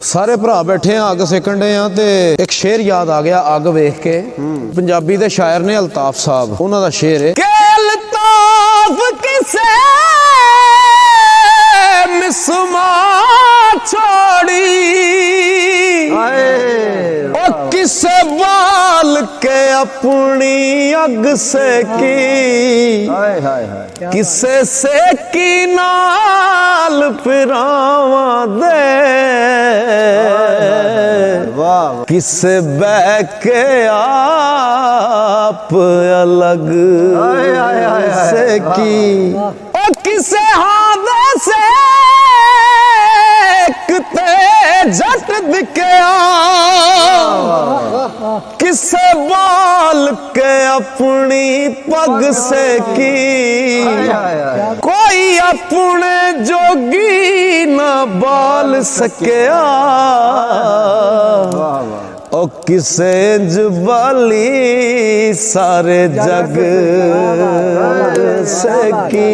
सारे भरा बैठे हैं अग सेकन डे आ ते एक शेर याद आ गया अग वेख के। पंजाबी दे शायर ने altaf साहब, उन्हां दा शेर है के altaf किसे मिसमा छोड़ी ओ किसे बाल के अपनी अग सेकी किसे सेकी नाल फिरावां दे किसे बह के आप अलग सेकी ओ किसे हादे से जट दिखया किसे बाल के अपनी पग सेकी कोई अपने जोगी ना बाल सकया ओ किसे जुबाली सारे जग सेकी।